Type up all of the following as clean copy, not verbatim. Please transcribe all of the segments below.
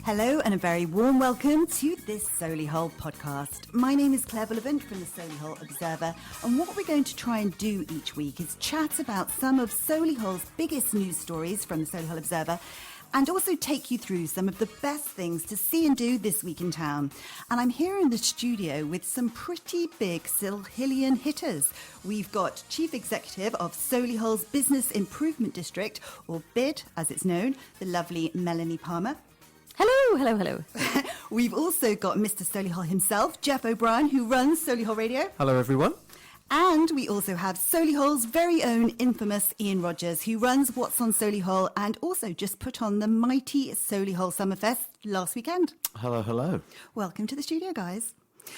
Hello and a very warm welcome to this Solihull podcast. My name is Claire Bullivant from the Solihull Observer, and what we're going to try and do each week is chat about some of Solihull's biggest news stories from the Solihull Observer, and also take you through some of the best things to see and do this week in town. And I'm here in the studio with some pretty big Solihillian hitters. We've got Chief Executive of Solihull's Business Improvement District, or BID as it's known, the lovely Melanie Palmer. Hello. We've also got Mr. Solihull himself, Geoff O'Brien, who runs Solihull Radio. Hello, everyone. And we also have Solihull's very own infamous Ian Rogers, who runs What's on Solihull and also just put on the mighty Solihull Summerfest last weekend. Hello. Welcome to the studio, guys.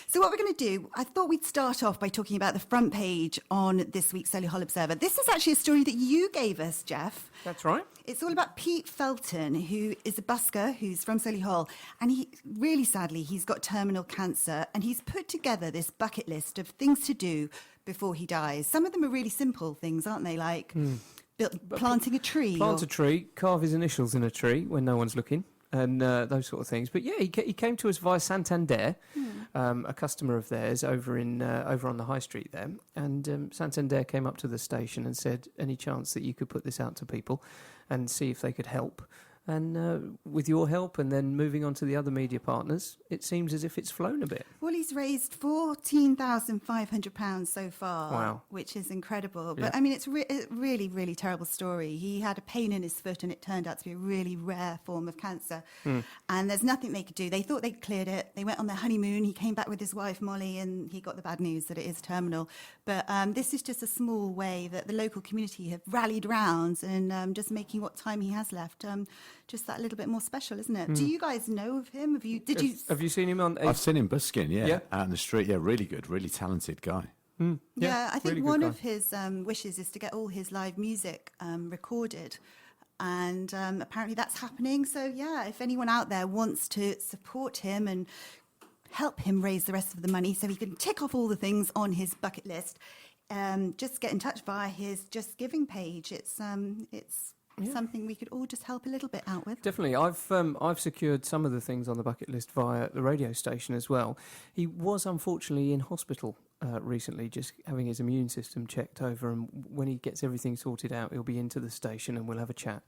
So what we're going to do, I thought we'd start off by talking about the front page on this week's Solihull Observer. This is actually a story that you gave us, Geoff. That's right. It's all about Pete Felton, who is a busker who's from Solihull. And he, really sadly, he's got terminal cancer. And he's put together this bucket list of things to do before he dies. Some of them are really simple things, aren't they? Like planting a tree. Plant a tree, carve his initials in a tree when no one's looking. And those sort of things. But yeah, he came to us via Santander, a customer of theirs over on the high street there. And Santander came up to the station and said, any chance that you could put this out to people and see if they could help? And with your help and then moving on to the other media partners, it seems as if it's flown a bit. Well, he's raised £14,500 so far, wow, which is incredible. But, yeah. I mean, it's a really, really terrible story. He had a pain in his foot and it turned out to be a really rare form of cancer. And there's nothing they could do. They thought they'd cleared it. They went on their honeymoon. He came back with his wife, Molly, and he got the bad news that it is terminal. But this is just a small way that the local community have rallied round and just making what time he has left just that little bit more special, isn't it? Do you guys know of him? Have you seen him on? I've seen him busking, yeah, out in the street. Yeah, really good, really talented guy. Yeah, I think really one guy. of his wishes is to get all his live music recorded. And apparently that's happening. So, yeah, if anyone out there wants to support him and help him raise the rest of the money so he can tick off all the things on his bucket list, just get in touch via his Just Giving page. It's something we could all just help a little bit out with. Definitely. I've secured some of the things on the bucket list via the radio station as well. He was unfortunately in hospital recently, just having his immune system checked over, and when he gets everything sorted out, he'll be into the station and we'll have a chat.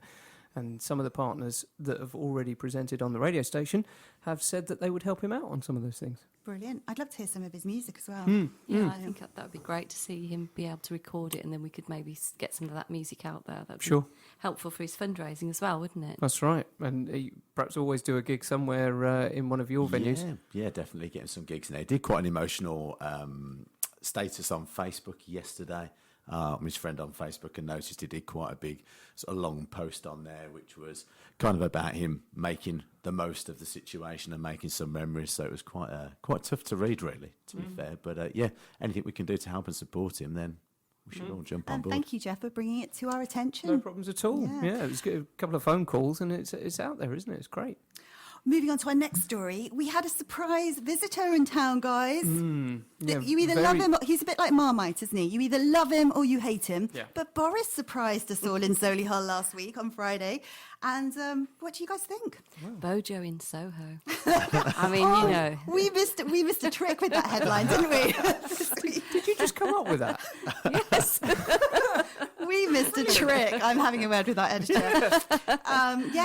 And some of the partners that have already presented on the radio station have said that they would help him out on some of those things. Brilliant. I'd love to hear some of his music as well. Yeah, I think that would be great to see him be able to record it, and then we could maybe get some of that music out there. That would be helpful for his fundraising as well, wouldn't it? That's right. And he perhaps always do a gig somewhere in one of your venues. Yeah, definitely getting some gigs in there. He did quite an emotional status on Facebook yesterday. His friend on Facebook and noticed he did quite a big sort of long post on there, which was kind of about him making the most of the situation and making some memories. So it was quite tough to read, really, to be fair. But anything we can do to help and support him, then we should all jump on board. Thank you, Geoff, for bringing it to our attention. No problems at all. Yeah, it was a couple of phone calls and it's out there, isn't it? It's great. Moving on to our next story, we had a surprise visitor in town, guys. You either love him, he's a bit like Marmite, isn't he? You either love him or you hate him. Yeah. But Boris surprised us all in Solihull last week on Friday. And what do you guys think? Wow. Bojo in Soho. I mean, you know. We missed a trick with that headline, didn't we? Did you just come up with that? Yes. We missed a trick. I'm having a word with our editor.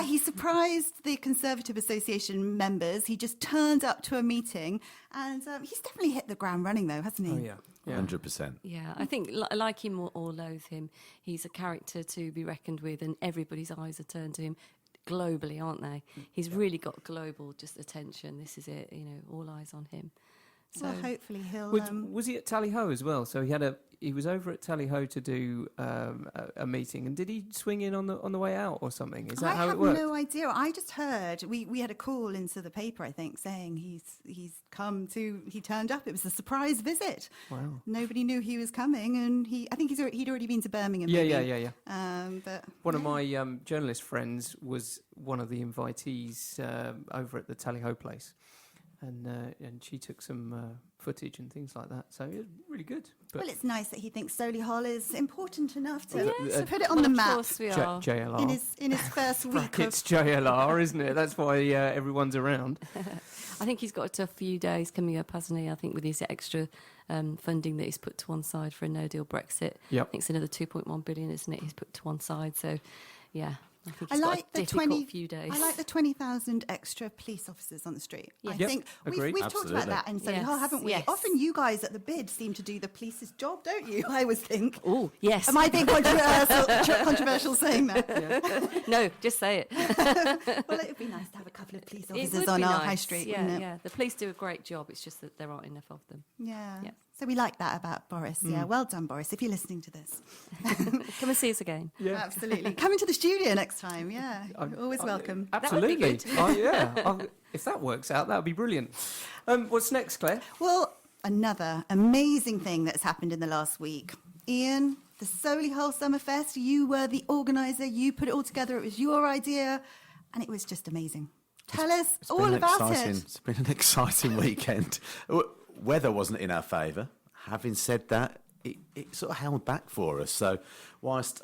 He surprised the Conservative Association members. He just turned up to a meeting and he's definitely hit the ground running, though, hasn't he? Oh, yeah. 100%. Yeah, I think like him or loathe him, he's a character to be reckoned with, and everybody's eyes are turned to him globally, aren't they? He's really got global just attention. This is it, all eyes on him. So well, hopefully he'll... Was he at Tally-Ho as well? So he was over at Tally-Ho to do a meeting, and did he swing in on the way out or something? Is that how it worked? I have no idea. I just heard we had a call into the paper, I think, saying he turned up. It was a surprise visit. Wow! Nobody knew he was coming, and I think he'd already been to Birmingham. Yeah. But one of my journalist friends was one of the invitees over at the Tally-Ho place. and she took some footage and things like that. So it was really good. But Well, it's nice that he thinks Solihull is important enough to Yes, put it on the of map course we J- are. JLR. in his first week. Brackets JLR, isn't it? That's why everyone's around. I think he's got a tough few days coming up, hasn't he? I think with his extra funding that he's put to one side for a no-deal Brexit. Yep. I think it's another 2.1 billion, isn't it? He's put to one side. So, yeah, I think I he's like got the a difficult 20. few days. I like the 20,000 extra police officers on the street. Yeah. I Yep, think agree. we've talked about that in Solihull, Yes, haven't we? yes. Often you guys at the bid seem to do the police's job, don't you? I always think. Oh, yes. Am I being controversial saying that? No, just say it. Well, it would be nice to have a couple of police It officers would on be our nice. high street, Yeah, wouldn't it? yeah. The police do a great job. It's just that there aren't enough of them. Yeah. Yeah. So we like that about Boris. Yeah, well done, Boris, if you're listening to this. Come and see us again. Yeah. Absolutely. Come into the studio next time. Yeah, you're always welcome. Absolutely. That would be good. Oh, yeah. If that works out, that would be brilliant. What's next, Claire? Well, another amazing thing that's happened in the last week. Ian, the Solihull Summerfest, you were the organiser, you put it all together, it was your idea, and it was just amazing. Tell us all about it. It's been an exciting weekend. Weather wasn't in our favour. Having said that, it sort of held back for us. So whilst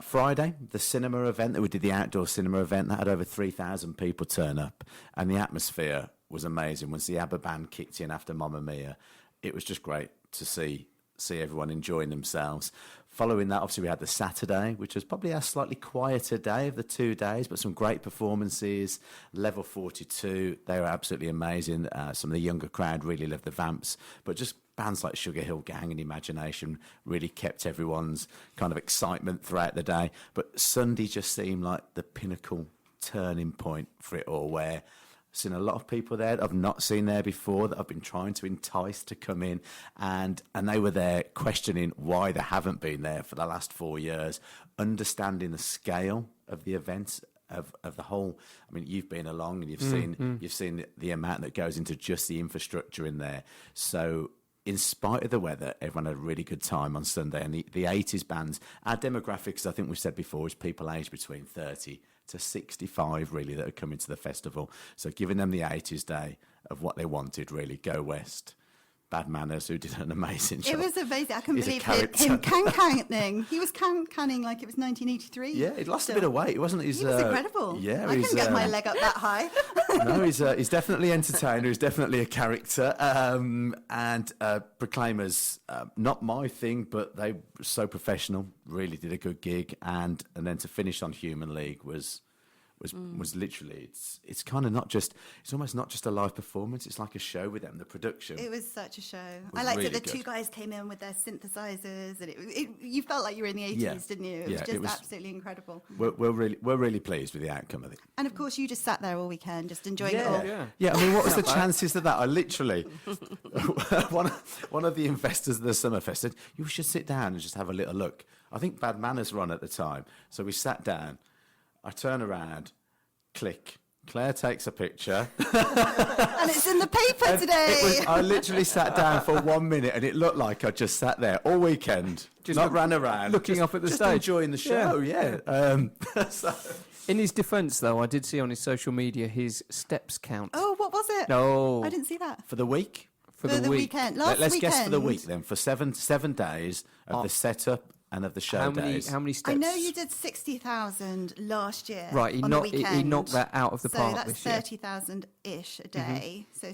Friday, the cinema event that we did, the outdoor cinema event, that had over 3,000 people turn up, and the atmosphere was amazing. Once the ABBA band kicked in after Mamma Mia, it was just great to see everyone enjoying themselves. Following that, obviously, we had the Saturday, which was probably our slightly quieter day of the 2 days, but some great performances. Level 42, they were absolutely amazing. Some of the younger crowd really loved the Vamps, but just bands like Sugar Hill Gang and Imagination really kept everyone's kind of excitement throughout the day. But Sunday just seemed like the pinnacle turning point for it all, where I've seen a lot of people there that I've not seen there before, that I've been trying to entice to come in, and they were there questioning why they haven't been there for the last 4 years, understanding the scale of the events, of the whole. I mean, you've been along and you've seen the amount that goes into just the infrastructure in there. So in spite of the weather, everyone had a really good time on Sunday. And the 80s bands, our demographics, I think we've said before, is people aged between 30 to 65, really, that are coming to the festival. So giving them the 80s day of what they wanted, really. Go West. Bad Manners, who did an amazing job. It was amazing. I couldn't He's a believe him character. can-canning. He was can-canning like it was 1983. Yeah, he lost a bit of weight. It wasn't his... He was incredible. Yeah, I couldn't get my leg up that high. No, he's definitely an entertainer. He's definitely a character. And Proclaimers, not my thing, but they were so professional. Really did a good gig, and then to finish on Human League was literally, it's kind of not just, it's almost not just a live performance. It's like a show with them. The production. It was such a show. Was I liked really that the two good. guys came in with their synthesizers, and you felt like you were in the 80s, Yeah. didn't you? It Yeah, was it just was- absolutely incredible. We're really pleased with the outcome of it. And of course, you just sat there all weekend, just enjoying it all. Yeah, I mean, what was the chances of that? I literally, one of the investors of the Summerfest said, you should sit down and just have a little look. I think Bad Manners were on at the time. So we sat down, I turn around, click. Claire takes a picture. And it's in the paper today. I literally sat down for 1 minute and it looked like I just sat there all weekend. Just not ran around. looking up at the just stage. enjoying the show, yeah. So, In his defence, though, I did see on his social media his steps count. Oh, what was it? No. I didn't see that. for the week? For the week. weekend. Let's guess for the weekend. week then. For seven days of the setup and of the show How many steps? I know you did 60,000 last year. Right, he on knocked- the he weekend. knocked that out of the so park that's this year. 30,000-ish a day. So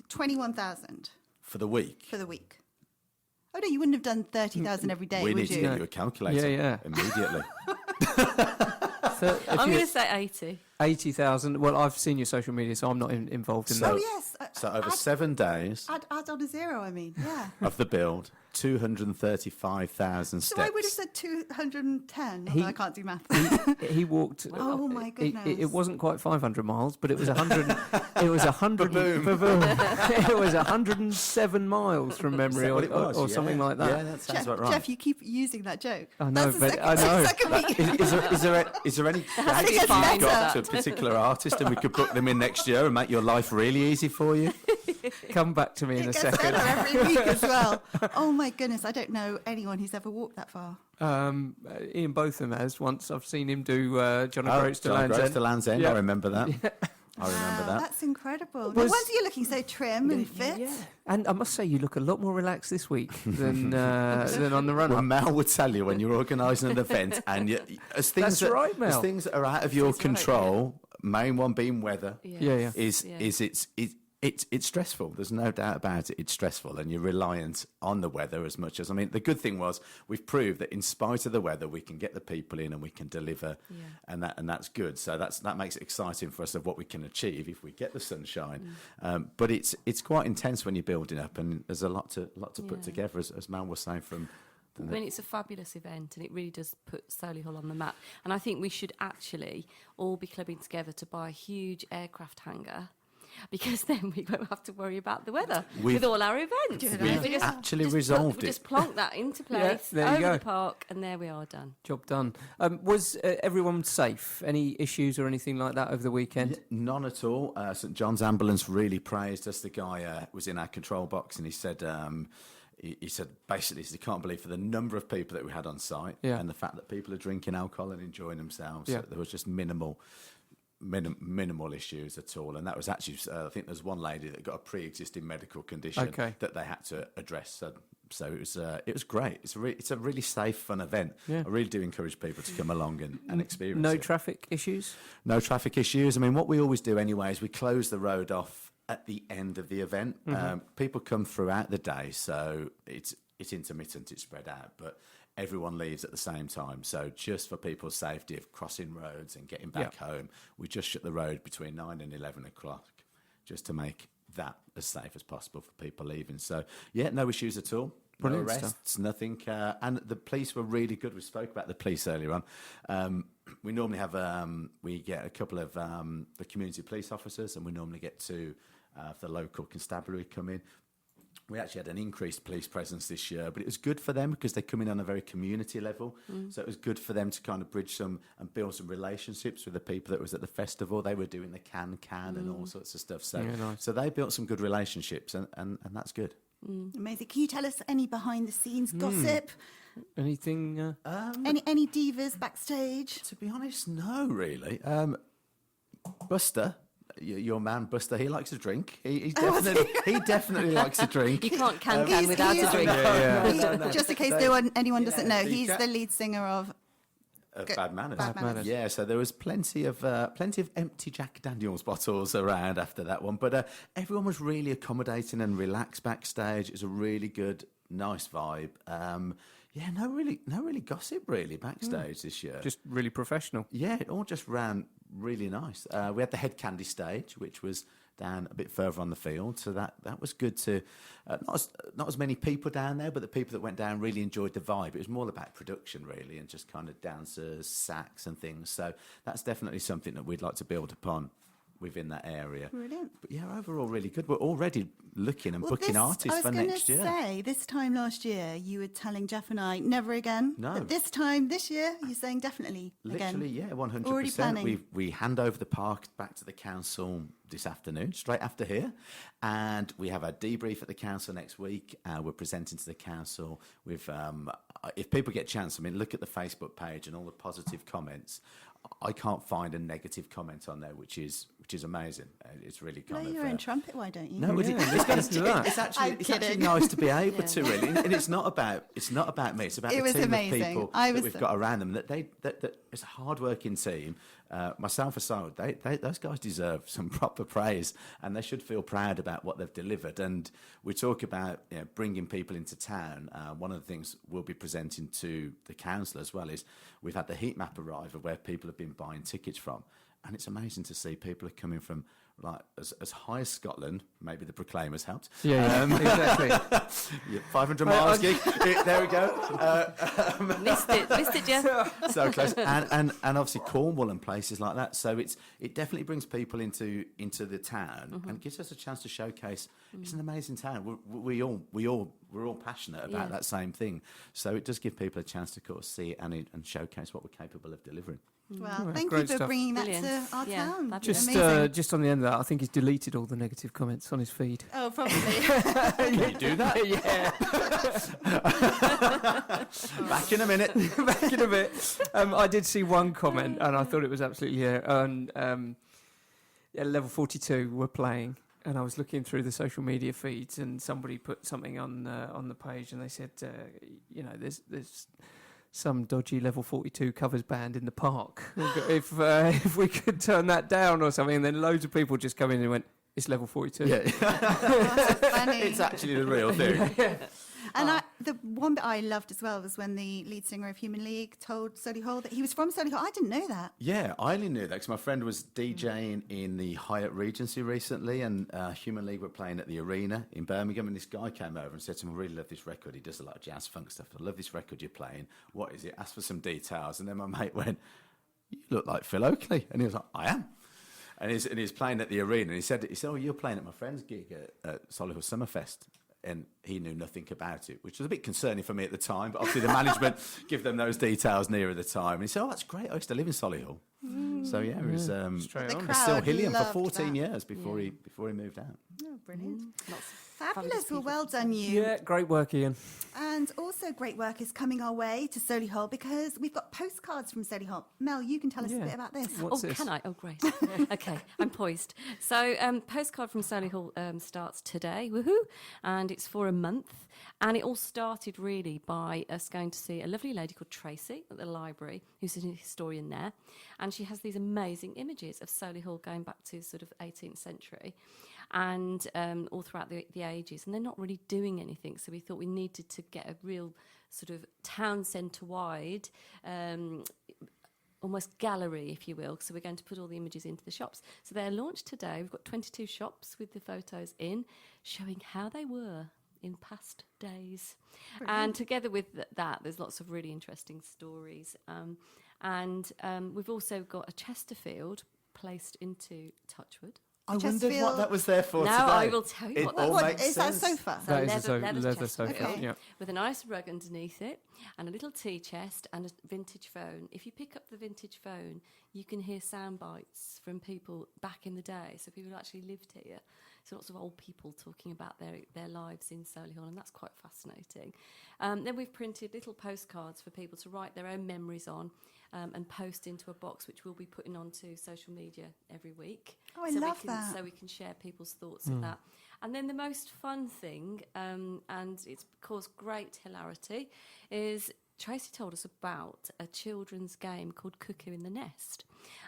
21,000 For the week. for the week. Oh no, you wouldn't have done 30,000 every day, We would need to you? get you a calculator Yeah. immediately. So if I'm you- going to say 80. 80,000. Well, I've seen your social media, so I'm not involved in So- Oh that. yes. So over add, 7 days add on a zero. I mean, yeah. of the build, 235,000 steps. So I would have said 210. He- although I can't do math. He walked. Oh my goodness. It wasn't quite 500 miles, but it was 100. It was 100. Ba-boom. It was 107 miles from memory, Is that what it or, was? or something like that. Yeah, that sounds about right. Jeff, you keep using that joke. I know, That's the but I know. second week. Is there any think thanks it's you've got better. to a particular artist and we could book them in next year and make your life really easy for you? Come back to me in It a gets second. better every week as well. Oh my goodness, I don't know anyone who's ever walked that far. Ian Botham has once. I've seen him do John Oh, O'Groats to John Land's O'Groats End. to Land's End, Yeah. I remember that. I remember that. That's incredible. No Was- wonder you're looking so trim and fit. Yeah. And I must say, you look a lot more relaxed this week than on the run-up. Well, Mel would tell you when you're organising an event, and as things That's right, Mel. as things that are out of your That's right, control, main one being weather, Yeah. is it's stressful. There's no doubt about it. It's stressful, and you're reliant on the weather as much as. I mean, the good thing was we've proved that in spite of the weather, we can get the people in and we can deliver, and that's good. So that makes it exciting for us of what we can achieve if we get the sunshine. But it's quite intense when you're building up, and there's a lot to put together, as Mal was saying from. I mean, it's a fabulous event, and it really does put Solihull on the map. And I think we should actually all be clubbing together to buy a huge aircraft hangar, because then we won't have to worry about the weather with all our events. We've actually resolved it. Just plonk that into place, there you over go. the park, and there we are, done. Job done. Was everyone safe? Any issues or anything like that over the weekend? None at all. St John's Ambulance really praised us. The guy was in our control box, and he said. He said basically he can't believe for the number of people that we had on site and the fact that people are drinking alcohol and enjoying themselves. Yeah. There was just minimal issues at all, and that was actually I think there's one lady that got a pre-existing medical condition that they had to address. So it was great. It's a really safe, fun event. Yeah. I really do encourage people to come along and experience it. No traffic issues? No traffic issues. I mean, what we always do anyway is we close the road off at the end of the event. People come throughout the day, so it's intermittent, it's spread out, but everyone leaves at the same time. So just for people's safety of crossing roads and getting back home, we just shut the road between 9 and 11 o'clock just to make that as safe as possible for people leaving. So, no issues at all. Brilliant no arrests, nothing. And the police were really good. We spoke about the police earlier on. We normally have, we get a couple of the community police officers, and we normally get two the local constabulary come in. We actually had an increased police presence this year, but it was good for them because they come in on a very community level. So it was good for them to kind of bridge some and build some relationships with the people that was at the festival. They were doing the can and all sorts of stuff. So, so they built some good relationships, and that's good. Amazing. Can you tell us any behind the scenes gossip? Anything? Any divas backstage? To be honest, no, really. Buster. Your man Buster, he likes to drink. He definitely likes to drink. You can't can without a drink. No. Just in case anyone doesn't know, he's the lead singer of Bad Manners. Bad Manners. Yeah, so there was plenty of empty Jack Daniels bottles around after that one, but everyone was really accommodating and relaxed backstage. It was a really good, nice vibe. No really gossip really backstage this year. Just really professional. Yeah, it all just ran really nice. We had the Head Candy stage, which was down a bit further on the field, so that was good to not as many people down there, but the people that went down really enjoyed the vibe. It was more about production really, and just kind of dancers, sax and things. So that's definitely something that we'd like to build upon within that area. Brilliant. But yeah, overall really good. We're already looking and booking artists for next year. I was going to say, this time last year, you were telling Geoff and I, never again. No. But this year, you're saying definitely again. Literally, yeah, 100%. Already planning. We hand over the park back to the council this afternoon, straight after here. And we have a debrief at the council next week. We're presenting to the council with, if people get a chance, I mean, look at the Facebook page and all the positive comments. I can't find a negative comment on there, which is amazing. It's really kind of... Play your own trumpet, why don't you? No, it's actually nice to be able to really, and it's not about me. It's about the team of people that we've got around them. That it's a hard-working team. Myself aside, those guys deserve some proper praise, and they should feel proud about what they've delivered. And we talk about bringing people into town. One of the things we'll be presenting to the council as well is we've had the heat map arrive of where people have been buying tickets from, and it's amazing to see people are coming from like as high as Scotland. Maybe the Proclaimers helped. Yeah, exactly. 500 miles gig. There we go. Missed it, Geoff. So close, and obviously Cornwall and places like that. So it definitely brings people into the town and gives us a chance to showcase. It's an amazing town. We're all passionate about that same thing. So it does give people a chance to of course see it and showcase what we're capable of delivering. Well, thank you for bringing that Brilliant. to our town. Just on the end of that, I think he's deleted all the negative comments on his feed. Oh, probably. Can you do that? Yeah. Back in a bit. I did see one comment, and I thought it was absolutely Yeah, level 42 were playing, and I was looking through the social media feeds, and somebody put something on the page, and they said, there's some dodgy level 42 covers band in the park. If we could turn that down or something, and then loads of people just come in and went, it's level 42. Yeah. That's funny. It's actually the real thing. And the one bit I loved as well was when the lead singer of Human League told Solihull that he was from Solihull. I didn't know that. Yeah, I only knew that because my friend was DJing in the Hyatt Regency recently, and Human League were playing at the Arena in Birmingham, and this guy came over and said to him, I really love this record. He does a lot of jazz funk stuff. I love this record you're playing. What is it? Asked for some details, and then my mate went, you look like Phil Oakley. And he was like, I am. And he's playing at the Arena, and he said, oh, you're playing at my friend's gig at Solihull Summerfest. And he knew nothing about it, which was a bit concerning for me at the time. But obviously the management give them those details nearer the time. And he said, oh, that's great. I used to live in Solihull. So, yeah, it was Straight on. still crowd Hillian for loved 14 that. years before he moved out. Oh, brilliant. Lots of Fabulous. Well, people. well done, you. Yeah, great work, Ian. And also great work is coming our way to Solihull because we've got postcards from Solihull. Mel, you can tell us a Yeah. bit about this. What's this? Can I? Oh, great. Okay, I'm poised. So, Postcard from Solihull starts today, woohoo, and it's for a month. And it all started really by us going to see a lovely lady called Tracy at the library, who's a historian there. And she has these amazing images of Solihull going back to sort of 18th century and all throughout the ages. And they're not really doing anything. So we thought we needed to get a real sort of town centre-wide almost gallery, if you will. So we're going to put all the images into the shops. So they're launched today. We've got 22 shops with the photos in, showing how they were in past days. Brilliant. And together with that, there's lots of really interesting stories. And we've also got a Chesterfield placed into Touchwood. I wondered Chesterfield. what that was there for Now today. I will tell you It what all What, makes is that a sense. sofa? So That is a leather leather Chesterfield. sofa, Okay. yeah. With a nice rug underneath it and a little tea chest and a vintage phone. If you pick up the vintage phone, you can hear sound bites from people back in the day. So people who actually lived here. So lots of old people talking about their lives in Solihull, and that's quite fascinating. Then we've printed little postcards for people to write their own memories on and post into a box, which we'll be putting onto social media every week. Oh, I so love we can, that. So we can share people's thoughts of that. And then the most fun thing, and it's caused great hilarity, is Tracy told us about a children's game called Cuckoo in the Nest.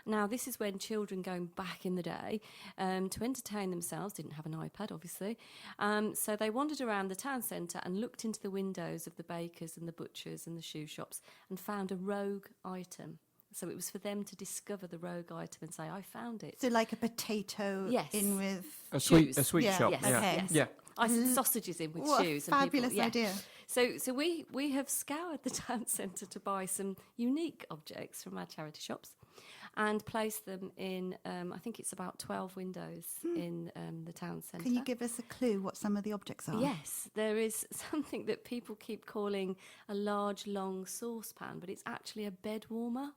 Now, this is when children going back in the day to entertain themselves, didn't have an iPad, obviously, so they wandered around the town centre and looked into the windows of the bakers and the butchers and the shoe shops and found a rogue item. So it was for them to discover the rogue item and say, I found it. So like a potato Yes. in with... A Shoes. sweet Yeah. shop. Yes, Yeah. Okay. yes. Yeah. I said sausages in with What a shoes. And fabulous people, yeah. idea. So we have scoured the town centre to buy some unique objects from our charity shops and placed them in, I think it's about 12 windows in the town centre. Can you give us a clue what some of the objects are? Yes, there is something that people keep calling a large, long saucepan, but it's actually a bed warmer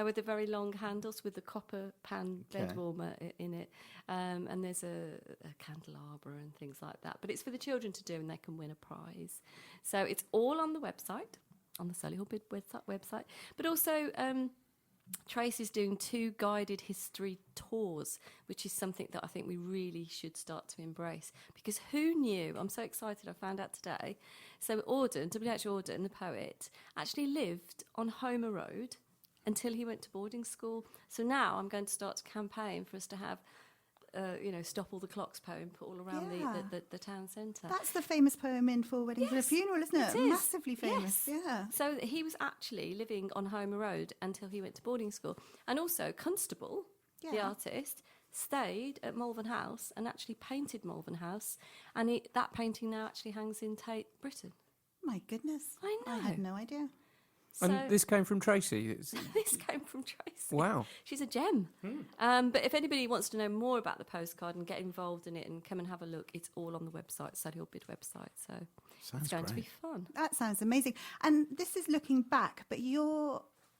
with the very long handles with the copper pan bed Okay. warmer in it. And there's a candelabra and things like that. But it's for the children to do and they can win a prize. So it's all on the website, on the Solihull Bid website. But also... Tracy's doing 2 guided history tours, which is something that I think we really should start to embrace. Because who knew? I'm so excited I found out today. So W.H. Auden, the poet, actually lived on Homer Road until he went to boarding school. So now I'm going to start to campaign for us to have, Stop All the Clocks poem put all around Yeah. the town centre. That's the famous poem in Four Weddings and a Yes, Funeral, isn't it? it is. Massively famous. Yes. Yeah. So he was actually living on Homer Road until he went to boarding school. And also Constable, the Yeah. artist, stayed at Malvern House and actually painted Malvern House. And that painting now actually hangs in Tate Britain. My goodness. I know. I had no idea. So And this came from Tracy. this came from Tracy. Wow. She's a gem. But if anybody wants to know more about the postcard and get involved in it and come and have a look, it's all on the website, Solihull Bid website. So Sounds it's going to great. be fun. That sounds amazing. And this is looking back, but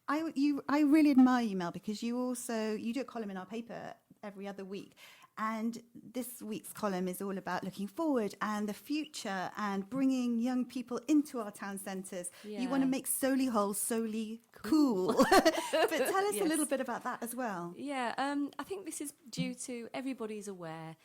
I really admire you, Mel, because you do a column in our paper every other week. And this week's column is all about looking forward and the future and bringing young people into our town centres. Yeah. You want to make Solihull cool. But tell us a little bit about that as well. Yeah, I think this is due to everybody's aware.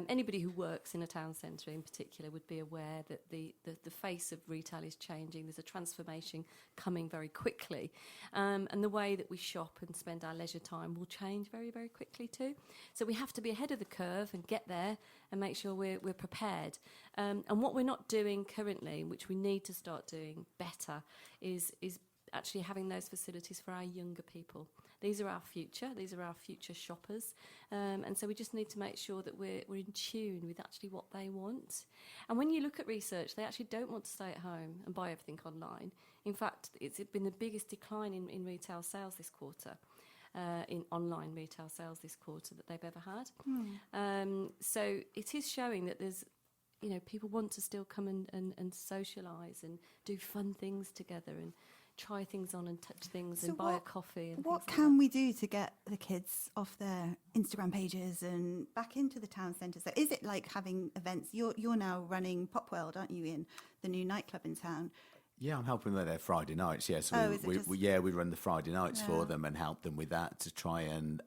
Anybody who works in a town centre in particular would be aware that the face of retail is changing. There's a transformation coming very quickly. And the way that we shop and spend our leisure time will change very, very quickly too. So we have to be ahead of the curve and get there and make sure we're prepared. And what we're not doing currently, which we need to start doing better, is actually having those facilities for our younger people. These are our future. These are our future shoppers. And so we just need to make sure that we're in tune with actually what they want. And when you look at research, they actually don't want to stay at home and buy everything online. In fact, it's been the biggest decline in retail sales this quarter, in online retail sales this quarter that they've ever had. So it is showing that there's, people want to still come and socialise and do fun things together and try things on and touch things and buy a coffee. And what can we do to get the kids off their Instagram pages and back into the town centre? So is it like having events? You're now running Pop World, aren't you, in the new nightclub in town? Yeah, I'm helping with their Friday nights. Yes, we run the Friday nights for them and help them with that to try and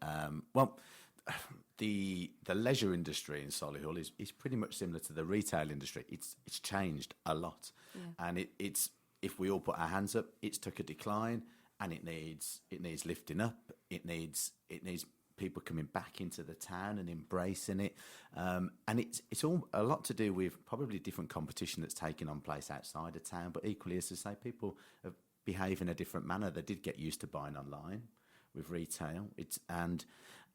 the leisure industry in Solihull is pretty much similar to the retail industry. It's changed a lot, and it's. If we all put our hands up, it's took a decline, and it needs lifting up. It needs people coming back into the town and embracing it. And it's all a lot to do with probably different competition that's taking on place outside of town. But equally, as I say, people behave in a different manner. They did get used to buying online with retail.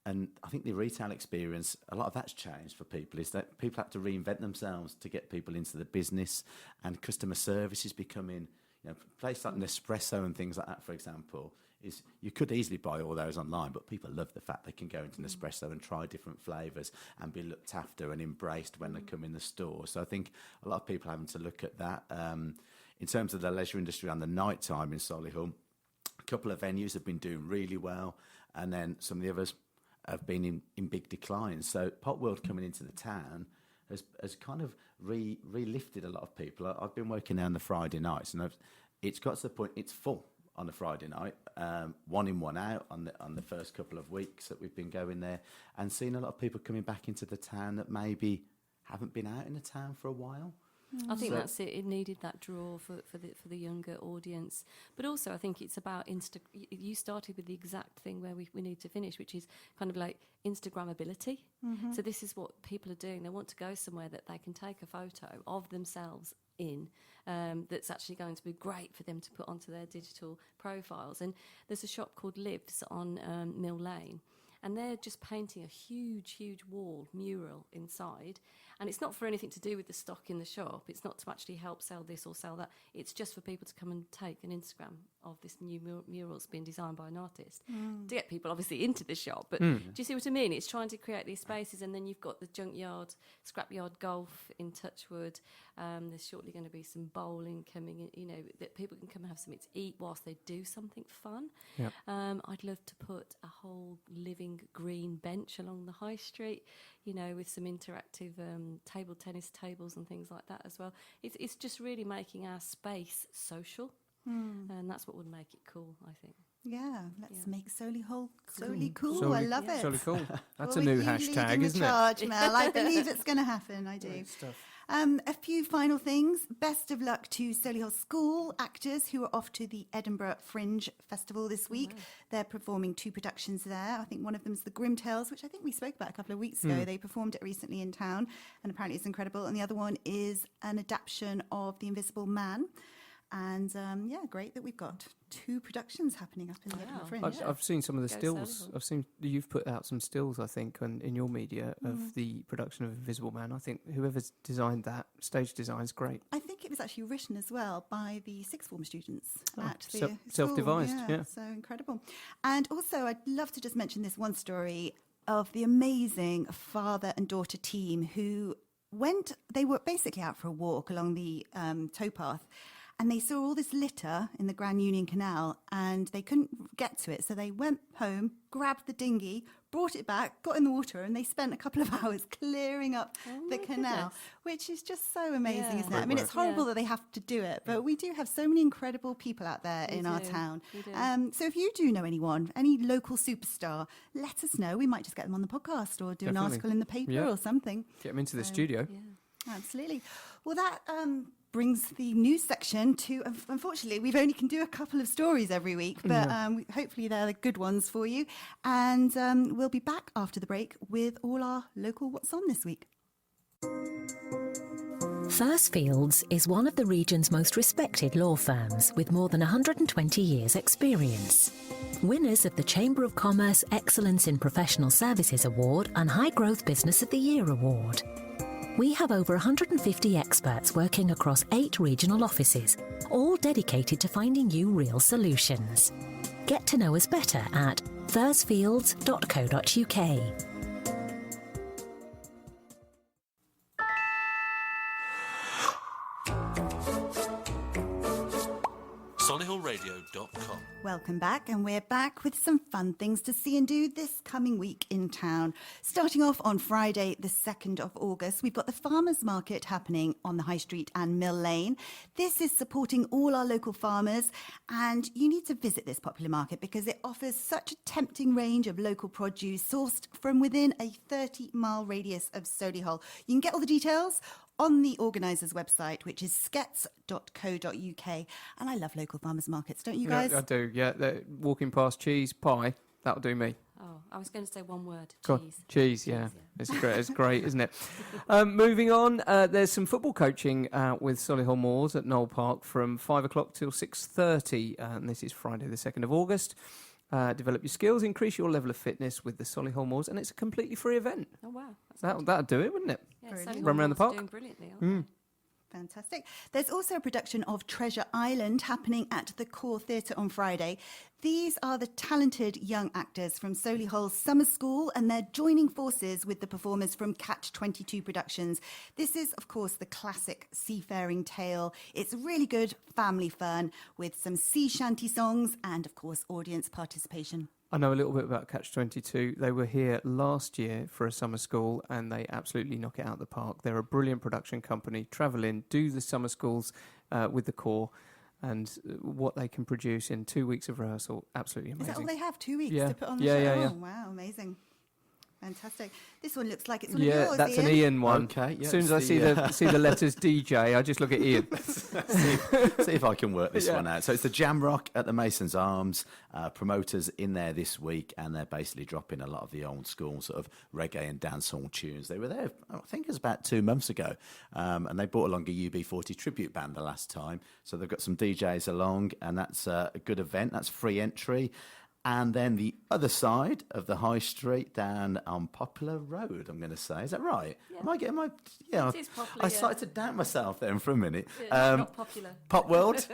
And I think the retail experience, a lot of that's changed for people, is that people have to reinvent themselves to get people into the business, and customer service is becoming, a place like Nespresso and things like that, for example, is you could easily buy all those online, but people love the fact they can go into Nespresso and try different flavours and be looked after and embraced when they come in the store. So I think a lot of people are having to look at that. In terms of the leisure industry on the night time in Solihull, a couple of venues have been doing really well, and then some of the others have been in big decline. So Pop World coming into the town has kind of re-lifted a lot of people. I've been working there on the Friday nights, and it's got to the point it's full on a Friday night, one in, one out on the first couple of weeks that we've been going there, and seeing a lot of people coming back into the town that maybe haven't been out in the town for a while. I think that's it. It needed that draw for the younger audience, but also I think it's about You started with the exact thing where we need to finish, which is kind of like Instagrammability. So this is what people are doing. They want to go somewhere that they can take a photo of themselves in, that's actually going to be great for them to put onto their digital profiles. And there's a shop called Lives on Mill Lane. And they're just painting a huge wall mural inside. And it's not for anything to do with the stock in the shop. It's not to actually help sell this or sell that. It's just for people to come and take an Instagram of this new mural that's been designed by an artist to get people obviously into the shop. But do you see what I mean? It's trying to create these spaces, and then you've got the junkyard, scrapyard golf in Touchwood. There's shortly going to be some bowling coming in, that people can come and have something to eat whilst they do something fun. Yep. I'd love to put a whole living green bench along the high street, with some interactive table tennis tables and things like that as well. It's just really making our space social, and that's what would make it cool, I think. Yeah, let's make Solihull cool. I love it. Solicool. That's Well, a new with you hashtag, leading the isn't charge, it? Mel. I believe it's going to happen. I do. Great stuff. A few final things. Best of luck to Solihull School actors who are off to the Edinburgh Fringe Festival this week. Wow. They're performing 2 productions there. I think one of them's The Grim Tales, which I think we spoke about a couple of weeks ago. They performed it recently in town, and apparently it's incredible. And the other one is an adaptation of The Invisible Man. And great that we've got 2 productions happening up in the Edinburgh Fringe. I've seen some of the Go stills. Solihull. I've seen you've put out some stills, I think, in your media of the production of Invisible Man. I think whoever's designed that stage design's great. I think it was actually written as well by the sixth form students at the self-devised, school. yeah. So incredible. And also, I'd love to just mention this one story of the amazing father and daughter team who they were basically out for a walk along the towpath. And they saw all this litter in the Grand Union Canal, and they couldn't get to it. So they went home, grabbed the dinghy, brought it back, got in the water, and they spent a couple of hours clearing up the canal, which is just so amazing, isn't it? I mean, it's horrible that they have to do it, but we do have so many incredible people out there in our town. So if you do know anyone, any local superstar, let us know. We might just get them on the podcast or do an article in the paper or something. Get them into the studio. Absolutely. Well, that brings the news section to, unfortunately, we only can do a couple of stories every week, but hopefully they're the good ones for you. And we'll be back after the break with all our local What's On this week. Thursfields is one of the region's most respected law firms with more than 120 years' experience. Winners of the Chamber of Commerce Excellence in Professional Services Award and High Growth Business of the Year Award. We have over 150 experts working across 8 regional offices, all dedicated to finding you real solutions. Get to know us better at thursfields.co.uk. Solihullradio.com. Welcome back, and we're back with some fun things to see and do this coming week in town. Starting off on Friday, the 2nd of August, we've got the Farmers Market happening on the High Street and Mill Lane. This is supporting all our local farmers, and you need to visit this popular market because it offers such a tempting range of local produce sourced from within a 30-mile radius of Solihull. You can get all the details on the organisers' website, which is skets.co.uk. And I love local farmers markets, don't you guys? Yeah, I do, yeah. Walking past cheese, pie, that'll do me. Oh, I was going to say one word, God, cheese. Cheese, yeah. It's great, isn't it? Moving on, there's some football coaching with Solihull Moors at Knoll Park from 5 o'clock till 6:30, and this is Friday the 2nd of August. Develop your skills, increase your level of fitness with the Solihull Moors, and it's a completely free event. Oh, wow. That'll do it, wouldn't it? Yeah, Run around the park. doing brilliantly, aren't they? Fantastic. There's also a production of Treasure Island happening at the Core Theatre on Friday. These are the talented young actors from Solihull Summer School, and they're joining forces with the performers from Catch 22 Productions. This is, of course, the classic seafaring tale. It's really good family fun with some sea shanty songs and, of course, audience participation. I know a little bit about Catch 22. They were here last year for a summer school and they absolutely knock it out of the park. They're a brilliant production company. Travel in, do the summer schools with the Core, and what they can produce in 2 weeks of rehearsal, absolutely amazing. Is that all they have, 2 weeks to put on the show? Yeah. Oh, wow, amazing. Fantastic. This one looks like it's one of yours, that's Ian. an Ian one. Okay, yeah, as soon as I see the letters DJ, I just look at Ian. see if I can work this one out. So it's the Jamrock at the Masons Arms. Promoters in there this week, and they're basically dropping a lot of the old school sort of reggae and dancehall tunes. They were there, I think it was about 2 months ago, and they brought along a UB40 tribute band the last time. So they've got some DJs along, and that's a good event. That's free entry. And then the other side of the High Street down on Poplar Road, I'm going to say. Is that right? Yeah. Am I getting my... Yeah, It is popular, I started to doubt myself then for a minute. Not popular. Pop World.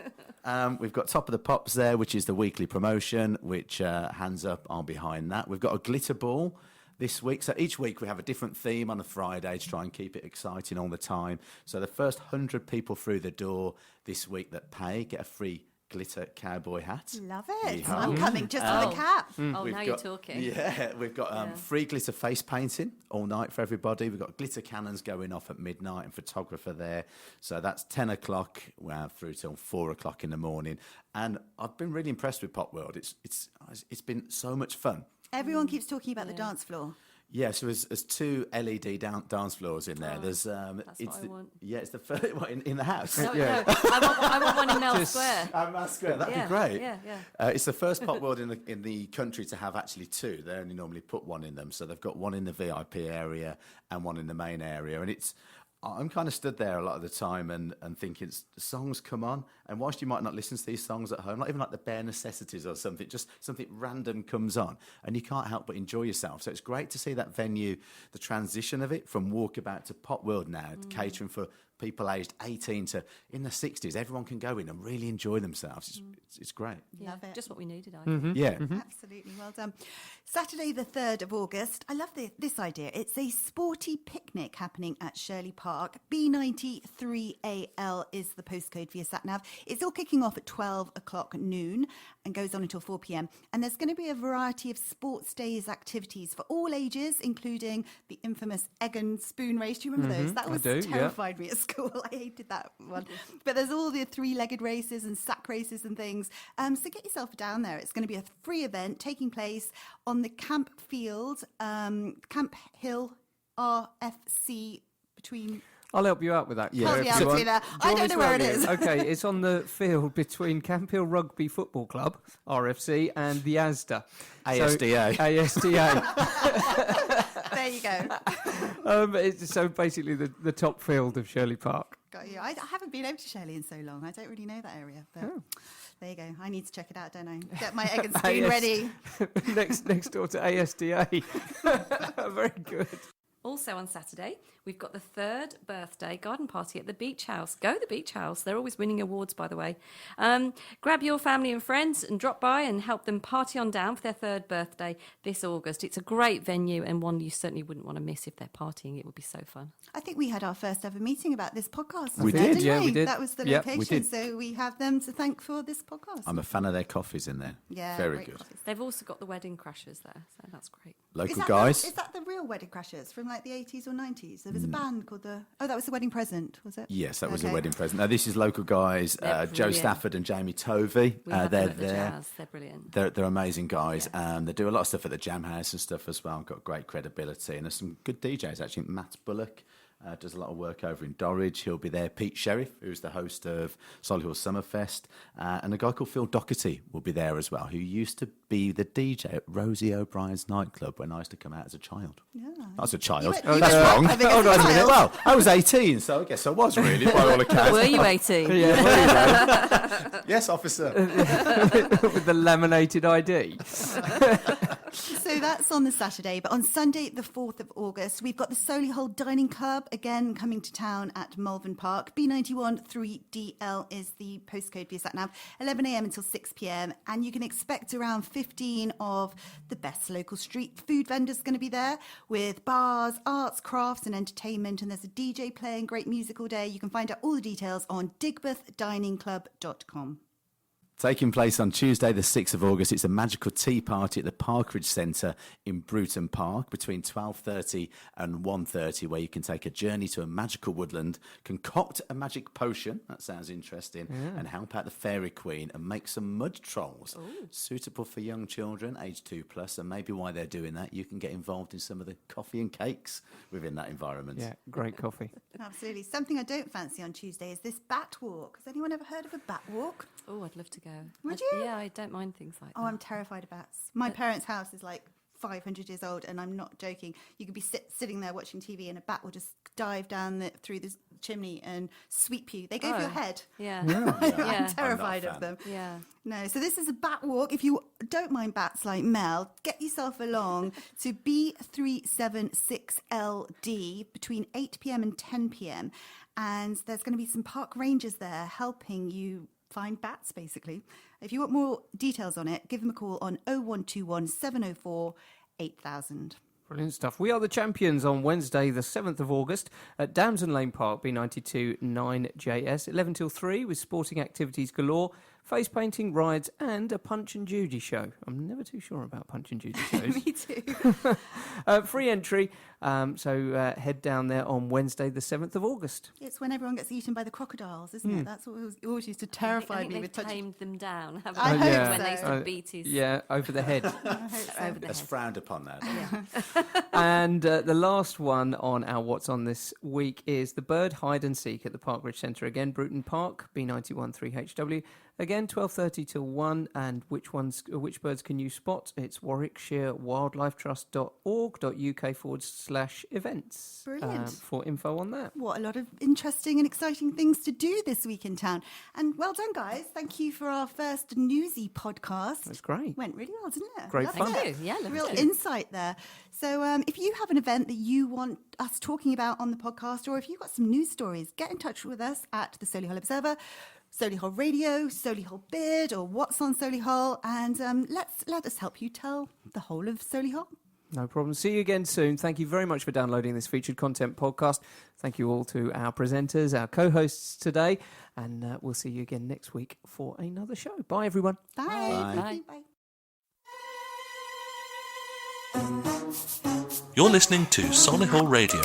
We've got Top of the Pops there, which is the weekly promotion, which hands up on behind that. We've got a glitter ball this week. So each week we have a different theme on a Friday to try and keep it exciting all the time. So the first 100 people through the door this week that pay get a free glitter cowboy hat. Love it. Yeah. I'm coming just for the cap. Oh, now you're talking. Yeah, we've got free glitter face painting all night for everybody. We've got glitter cannons going off at midnight and photographer there. So that's 10 o'clock through till 4 o'clock in the morning. And I've been really impressed with Pop World. It's been so much fun. Everyone keeps talking about the dance floor. Yeah, so there's 2 LED dance floors in there. There's that's what I want. Yeah, it's the first one in the house. No, I want one in Mel Square. Mel Square, that'd be great. Yeah. It's the first Pop World in the country to have actually 2. They only normally put one in them, so they've got one in the VIP area and one in the main area, and I'm kind of stood there a lot of the time and thinking, the songs come on, and whilst you might not listen to these songs at home, not even like the bare necessities or something, just something random comes on, and you can't help but enjoy yourself. So it's great to see that venue, the transition of it from Walkabout to Pop World now, catering for people aged 18 to in the 60s. Everyone can go in and really enjoy themselves. It's great. Yeah, Love it. just what we needed, I think. Yeah. Absolutely, well done. Saturday the 3rd of August. I love this idea. It's a sporty picnic happening at Shirley Park. B93AL is the postcode for your sat-nav. It's all kicking off at 12 o'clock noon and goes on until 4 p.m. And there's going to be a variety of sports days activities for all ages, including the infamous egg and spoon race. Do you remember those? That was terrified me at school. I hated that one. But there's all the three-legged races and sack races and things. So get yourself down there. It's going to be a free event taking place on the Camp Hill RFC between... I'll help you out with that. Help me out, Tina. I don't know where it is. Okay, it's on the field between Camp Hill Rugby Football Club, RFC, and the ASDA. ASDA. ASDA. There you go. So basically the top field of Shirley Park. Got you. I haven't been over to Shirley in so long. I don't really know that area. But there you go. I need to check it out, don't I? Get my egg and spoon ready. next door to ASDA. Very good. Also on Saturday, we've got the 3rd birthday garden party at the Beach House. Go the Beach House. They're always winning awards, by the way. Grab your family and friends and drop by and help them party on down for their 3rd birthday this August. It's a great venue and one you certainly wouldn't want to miss if they're partying. It would be so fun. I think we had our first ever meeting about this podcast. We did, didn't we did. That was the Yep, location. we did. So we have them to thank for this podcast. I'm a fan of their coffees in there. Yeah, Very great good. coffees. They've also got the Wedding Crashers there, so that's great. Local guys. Is that the real Wedding Crashers from like the 80s or 90s? There was a band called that was the Wedding Present, was it? Yes, that was Okay. a wedding present. Now, this is local guys, They're Joe brilliant. Stafford and Jamie Tovey. We have They're them at the there. Jazz. They're brilliant. They're amazing guys. They do a lot of stuff at the Jam House and stuff as well. Got great credibility. And there's some good DJs, actually. Matt Bullock does a lot of work over in Dorridge. He'll be there. Pete Sheriff, who's the host of Solihull Summerfest. And a guy called Phil Doherty will be there as well, who used to be the DJ at Rosie O'Brien's nightclub when I used to come out as a child. Yeah. I was a child. You went- That's you went wrong. clubbing as Hold a on a minute. child. Well, I was 18, so I guess I was really, by all accounts. Were you 18? Yes, officer. With the laminated ID. So that's on the Saturday, but on Sunday, the 4th of August, we've got the Solihull Dining Club again coming to town at Malvern Park. B91 3DL is the postcode for your sat-nav, 11 a.m. until 6 p.m. And you can expect around 15 of the best local street food vendors going to be there with bars, arts, crafts and entertainment. And there's a DJ playing great music all day. You can find out all the details on digbothdiningclub.com. Taking place on Tuesday, the 6th of August, it's a magical tea party at the Parkridge Centre in Bruton Park between 12:30 and 1:30, where you can take a journey to a magical woodland, concoct a magic potion, that sounds interesting, and help out the Fairy Queen and make some mud trolls. Suitable for young children, age 2+, and maybe while they're doing that, you can get involved in some of the coffee and cakes within that environment. Yeah, great coffee. Absolutely. Something I don't fancy on Tuesday is this bat walk. Has anyone ever heard of a bat walk? Oh, I'd love to go. Would you? Yeah, I don't mind things like that. Oh, I'm terrified of bats. My parents' house is like 500 years old, and I'm not joking. You could be sitting there watching TV, and a bat will just dive down through the chimney and sweep you. They go for your head. Yeah. I'm terrified I'm of not a them. Yeah. No, so this is a bat walk. If you don't mind bats like Mel, get yourself along to B376LD between 8 p.m. and 10 p.m. And there's going to be some park rangers there helping you find bats, basically. If you want more details on it, give them a call on 0121 704 8000. Brilliant stuff. We are the champions on Wednesday, the 7th of August at Damson Lane Park, B92 9JS, 11 till 3 with sporting activities galore, face painting, rides and a Punch and Judy show. I'm never too sure about Punch and Judy shows. Me too. Free entry, so head down there on Wednesday, the 7th of August. It's when everyone gets eaten by the crocodiles, isn't it? That's what always used to terrify I think me they've with touch. tamed them down, haven't I they? hope yeah. When they used so. to beat his Yeah, over the head. over the That's head. frowned upon that. And the last one on our What's On this week is the Bird Hide and Seek at the Parkridge Centre again, Bruton Park, B91 3HW, Again, 12:30 till 1. And which birds can you spot? It's warwickshirewildlifetrust.org.uk/events. Brilliant. For info on that. What a lot of interesting and exciting things to do this week in town. And well done, guys. Thank you for our first newsy podcast. That's great. Went really well, didn't it? Great Loved fun. it. Thank you. Yeah, loved Real it. insight there. So if you have an event that you want us talking about on the podcast, or if you've got some news stories, get in touch with us at the Solihull Observer, Solihull Radio, Solihull Beard, or What's on Solihull, and let us help you tell the whole of Solihull. No problem. See you again soon. Thank you very much for downloading this featured content podcast. Thank you all to our presenters, our co-hosts today, and we'll see you again next week for another show. Bye, everyone. Bye. Bye. Thank you. Bye. You're listening to Solihull Radio.